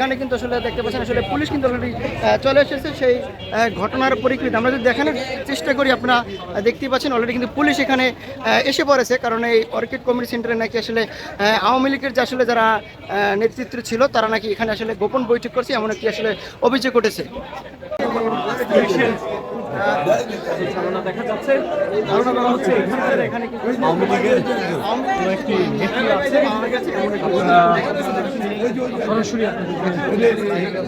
এখানে কিন্তু আসলে দেখতে পাচ্ছেন আসলে পুলিশ কিন্তু অলরেডি চলে এসেছে সেই ঘটনার পরিপ্রেক্ষিতে। আমরা যদি দেখানোর চেষ্টা করি, আপনারা দেখতেই পাচ্ছেন অলরেডি কিন্তু পুলিশ এখানে এসে পড়েছে, কারণ এই অর্কিড কমিউনিটি সেন্টারে নাকি আসলে আওয়ামী লীগের যে আসলে যারা নেতৃত্ব ছিল তারা নাকি এখানে আসলে গোপন বৈঠক করছে, এমন একটি আসলে অভিযোগ উঠেছে। ধারণা দেখা যাচ্ছে, ধারণা করা হচ্ছে এখানে আওয়ামী লীগের একটি নেত্রী আছে। সরাসরি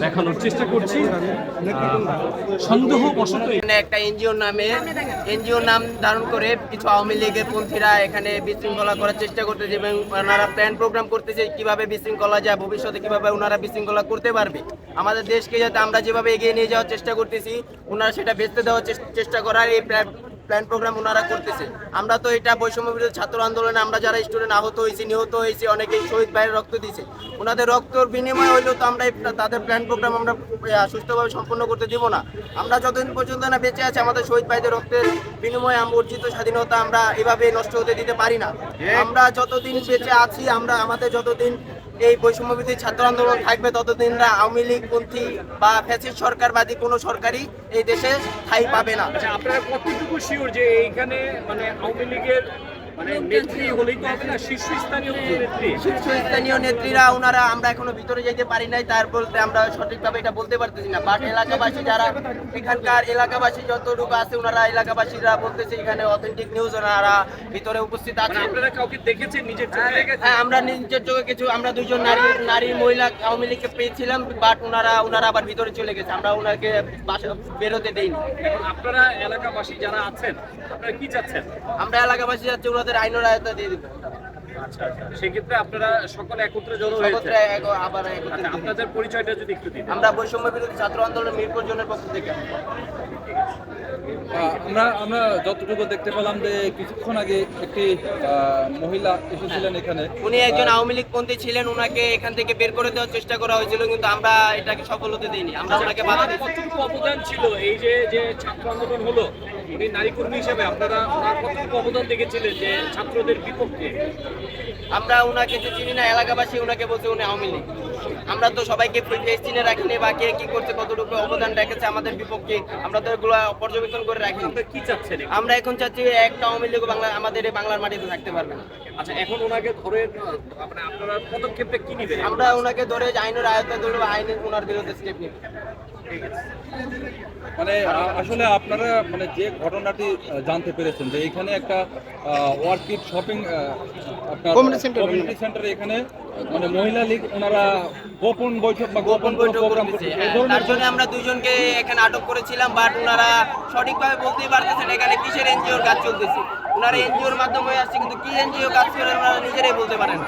দেখানোর চেষ্টা করছি। সন্দেহবশত একটা এনজিও নাম ধারণ করে কিছু আওয়ামী লীগের পন্থীরা এখানে বিশৃঙ্খলা করার চেষ্টা করতেছে এবং ওনারা প্ল্যান প্রোগ্রাম করতেছে কিভাবে বিশৃঙ্খলা যায়, ভবিষ্যতে কিভাবে ওনারা বিশৃঙ্খলা করতে পারবে। আমাদের দেশকে যাতে আমরা যেভাবে এগিয়ে নিয়ে যাওয়ার চেষ্টা করতেছি, ওনারা সেটা বেচতে দেওয়ার চেষ্টা করার এই প্ল্যান প্রোগ্রাম ওনারা করতেছে। আমরা তো এটা বৈষম্য বিরোধী ছাত্র আন্দোলনে আমরা যারা স্টুডেন্ট আহত হয়েছি, নিহত হয়েছি, অনেকেই শহীদ ভাইয়ের রক্ত দিয়েছে, ওনাদের রক্তর বিনিময় হইলেও তো আমরা তাদের প্ল্যান প্রোগ্রাম আমরা সুষ্ঠুভাবে সম্পন্ন করতে দিব না। আমরা যতদিন পর্যন্ত না বেঁচে আছি, আমাদের শহীদ ভাইদের রক্তের বিনিময়ে আমরা অর্জিত স্বাধীনতা আমরা এভাবে নষ্ট হতে দিতে পারি না। আমরা যতদিন বেঁচে আছি, আমাদের যতদিন এই বৈষম্যবিরোধী ছাত্র আন্দোলন থাকবে, ততদিন আওয়ামী লীগ পন্থী বা ফ্যাসিস্ট সরকারবাদী কোনো সরকারই এই দেশে ঠাঁই পাবে না। আচ্ছা, আপনারা কতটুকু শিওর যে এইখানে মানে আওয়ামী লীগের নেত্রী হলেই তো হবে না, শীর্ষস্থানীয় নেত্রীরা ওনারা আমরা এখনো ভিতরে যেতে পারি নাই, তার বলতে আমরা সঠিকভাবে এটা বলতে পারতেছি না। বাট এলাকাবাসী যারা এখানকার এলাকাবাসী যতটুকু আছে, ওনারা এলাকাবাসীরা বলতেছে এখানে অথেন্টিক নিউজ, ওনারা ভিতরে উপস্থিত আছে। আপনারা কাউকে দেখেছেন নিজের চোখে? হ্যাঁ, আমরা নিজের চোখে কিছু, আমরা দুইজন নারী মহিলা আওয়ামী লীগকে পেয়েছিলাম, বাট ওনারা আবার ভিতরে চলে গেছে, আমরা ওনাকে বেরোতে দেইনি। এখন আপনারা এলাকাবাসী যারা আছেন, আপনারা কি চাচ্ছেন? আমরা এলাকাবাসী যাচ্ছে ওনাদের আইনের আয়ত্তা দিয়ে দিব। আচ্ছা, সেক্ষেত্রে আপনারা সকলে একত্রে জড়ো হয়েছে। আচ্ছা, আপনাদের পরিচয়টা যদি একটু দিন। আমরা বৈষম্য বিরোধী ছাত্র আন্দোলন মিরপুর জোনের পক্ষ থেকে। আমরা যতটুকু দেখতে পেলাম যে কিছুক্ষণ আগে একটি মহিলা এসেছিলেন এখানে। উনি একজন আওয়ামী লীগ পন্থী ছিলেন, ওনাকে এখান থেকে বের করে দেওয়ার চেষ্টা করা হয়েছিল, কিন্তু আমরা এটাকে সফল হতে দিইনি। আমরা ওনাকে বাধা দিই। কতটুকু অবদান ছিল এই যে ছাত্র আন্দোলন হলো, উনি নারী কর্মী হিসেবে আপনারা ওনার কতটুকু অবদান দেখেছিলেন যে ছাত্রদের বিপক্ষে? আমরা ওনাকে যে চিনি না, এলাকাবাসী ওনাকে বলছে উনি আওয়ামী লীগ। আমরা তো সবাইকে ফেস চিনে রাখিনি, বা কে কি করছে, কতটুকু অবদান রেখেছে আমাদের বিপক্ষে, আমরা তো এগুলো পর্যবেক্ষণ করে রাখি। কি চাচ্ছেন? আমরা এখন চাচ্ছি একটা আওয়ামী লীগ আমাদের এই বাংলার মাটিতে থাকতে পারবে না। আচ্ছা, এখন ওনাকে ধরে মানে আপনারা পদক্ষেপটা কি নেবেন? আমরা ওনাকে ধরে আইনের আয়ত্তে ধরব, আইনের ওনার বিরুদ্ধে স্টেপ নেব। মানে আসলে আপনারা মানে যে ঘটনাটি জানতে পেরেছেন যে এখানে একটা অর্কিড শপিং কমিউনিটি সেন্টারে এখানে মানে মহিলা লীগ ওনারা গোপন বৈঠক বা গোপন প্রোগ্রাম করছে। তার জন্য আমরা দুইজনকে এখানে আটক করেছিলাম, বাট ওনারা সঠিকভাবে বলতেই পারতেছেন এখানে কিসের এনজিওর কাজ চলতেছে। ওনারা এনজিওর মাধ্যমে আসছে, কিন্তু কি এনজিও কাজ করে ওনারা নিজেরাই বলতে পারেন।